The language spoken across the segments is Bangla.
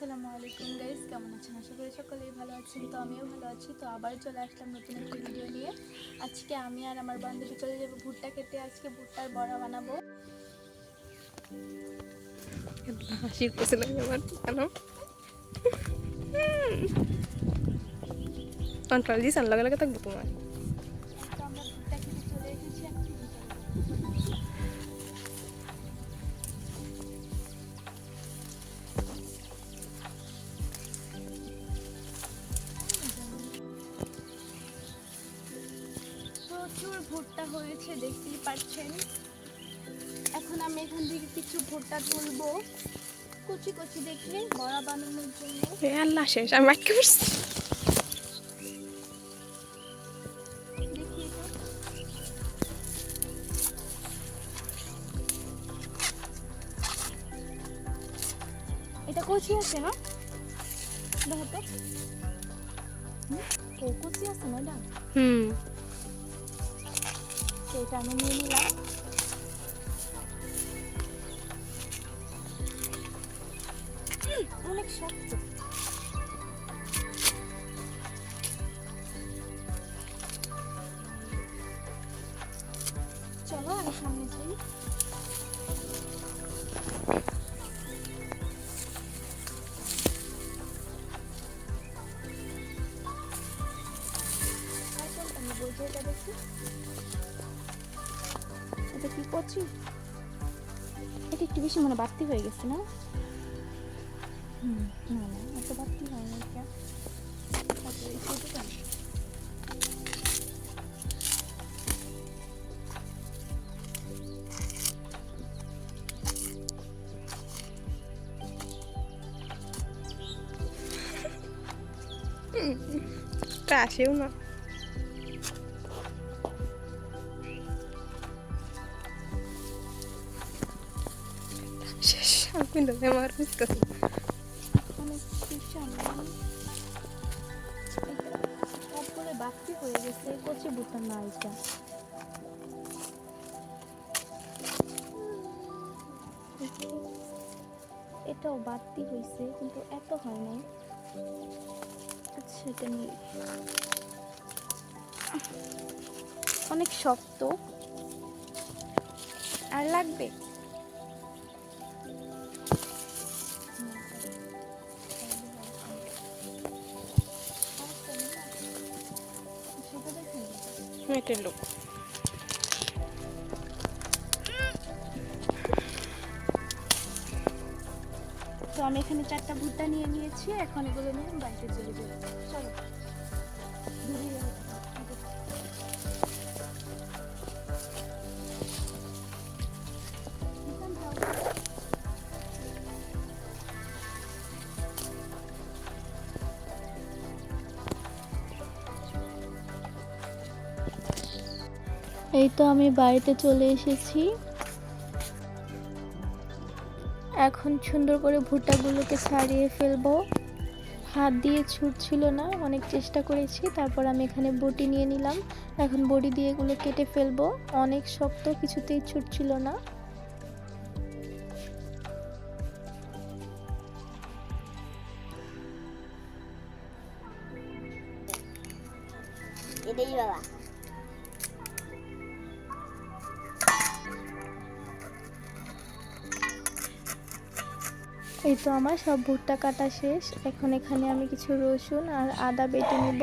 আসসালামু আলাইকুম গাইস, কেমন আছেন? আশা করি সকলেই ভালো আছেন। তো আমিও ভালো আছি। তো আবার চলে আসলাম নতুন একটি ভিডিও নিয়ে। আজকে আমি আর আমার বান্ধবী চলে যাবো ভুট্টা খেতে। আজকে ভুট্টার বড়া বানাবো। হাসি পেছিল আমার কেন কন্ট্রোল দিস লগে লগে থাকবো তোমার। তো আমরা ভুট্টা খেতে চলে এসেছি। প্রচুর ভুট্টা হয়েছে, দেখতেই পাচ্ছেন। এখন আমি এখান থেকে কিছু ভুট্টা তুলবো কুচি কুচি দেখে বড়া বানানোর জন্য। আল্লাহ শেষ আমি আটকে পড়ছি। এটা কচি আছে না? দেখো তো কচি আছে না এটা? এটা আমি নিয়ে নিলাম। অনেক শক্ত। চলো আমি সামনে যাই। আমি বলছি এটা দেখি, এটা কি করছি? এটা একটু বেশি মনে বাড়তি হয়ে গেছে না? না না, এত বাড়তি হয় না। এটা আসেও না। শেষ আমি আমার বুঝতেছি তারপরে বাড়তি হয়ে গেছে। কচি ভুট্টা না এটা। এটাও বাড়তি হয়েছে কিন্তু এত হয় নাই। আচ্ছা, এটা নিয়ে অনেক শক্ত আর লাগবে। মেটের লোক তো আমি এখানে 4টা ভুট্টা নিয়ে নিয়েছি। এখন এগুলো নিয়ে আমি বাড়িতে চলে যাবো। চলো। এই তো আমি বাড়িতে চলে এসেছি। এখন সুন্দর করে ভুট্টাগুলোকে ছাড়িয়ে ফেলবো। হাত দিয়ে ছুটছিল না, অনেক চেষ্টা করেছি। তারপর আমি এখানে বটি নিয়ে নিলাম। এখন বটি দিয়ে এগুলো কেটে ফেলবো। অনেক শক্ত, কিছুতেই ছুটছিল না। এটাই বাবা। এই তো আমার সব ভুট্টা কাটা শেষ। এখন এখানে আমি কিছু রসুন আর আদা বেটে নিব।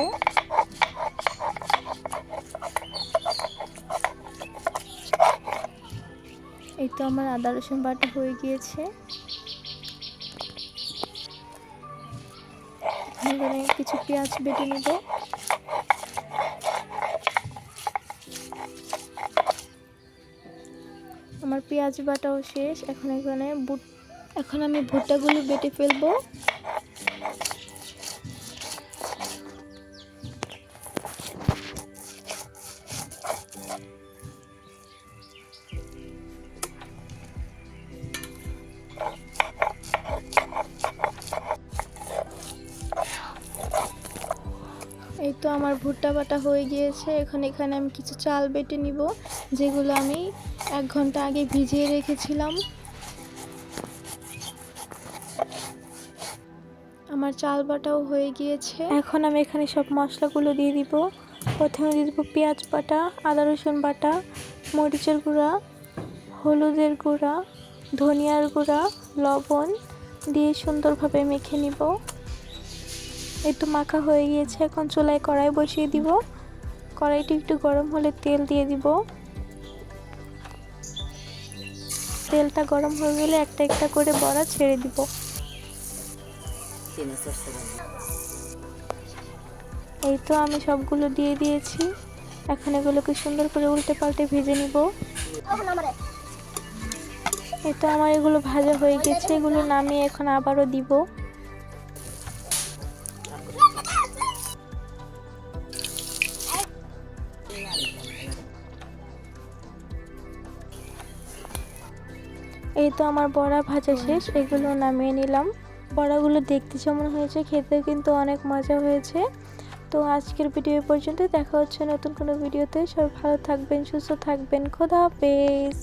এই তো আমার আদা রসুন বাটা হয়ে গিয়েছে। এখানে কিছু পেঁয়াজ বেটে নিব। আমার পেঁয়াজ বাটাও শেষ। এখন আমি ভুট্টাগুলো বেটে ফেলবো। এই তো আমার ভুট্টা বাটা হয়ে গিয়েছে। এখন এখানে আমি কিছু চাল বেটে নিব, যেগুলো আমি 1 ঘন্টা আগে ভিজিয়ে রেখেছিলাম। আমার চাল বাটাও হয়ে গিয়েছে। এখন আমি এখানে সব মশলাগুলো দিয়ে দিব। প্রথমে দিয়ে দিব পেঁয়াজ বাটা, আদা রসুন বাটা, মরিচের গুঁড়া, হলুদের গুঁড়া, ধনিয়ার গুঁড়া, লবণ দিয়ে সুন্দরভাবে মেখে নিব। এই তো মাখা হয়ে গিয়েছে। এখন চুলায় কড়াই বসিয়ে দিব। কড়াইটি একটু গরম হলে তেল দিয়ে দিব। তেলটা গরম হয়ে গেলে একটা একটা করে বড়া ছেড়ে দিব। এই তো আমি সবগুলো দিয়ে দিয়েছি। এখন এগুলোকে সুন্দর করে উল্টে পাল্টে ভেজে নিব। এই তো আমার এগুলো ভাজা হয়ে গেছে। এগুলো নামিয়ে এখন আবারও দিব। এই তো আমার বড়া ভাজা শেষ। এগুলো নামিয়ে নিলাম। বড়াগুলো দেখতে যেমন হয়েছে, খেতেও কিন্তু অনেক মজা হয়েছে। তো আজকের ভিডিও পর্যন্ত। দেখা হচ্ছে নতুন কোনো ভিডিওতে। সবাই ভালো থাকবেন, সুস্থ থাকবেন। খোদা হাফেজ।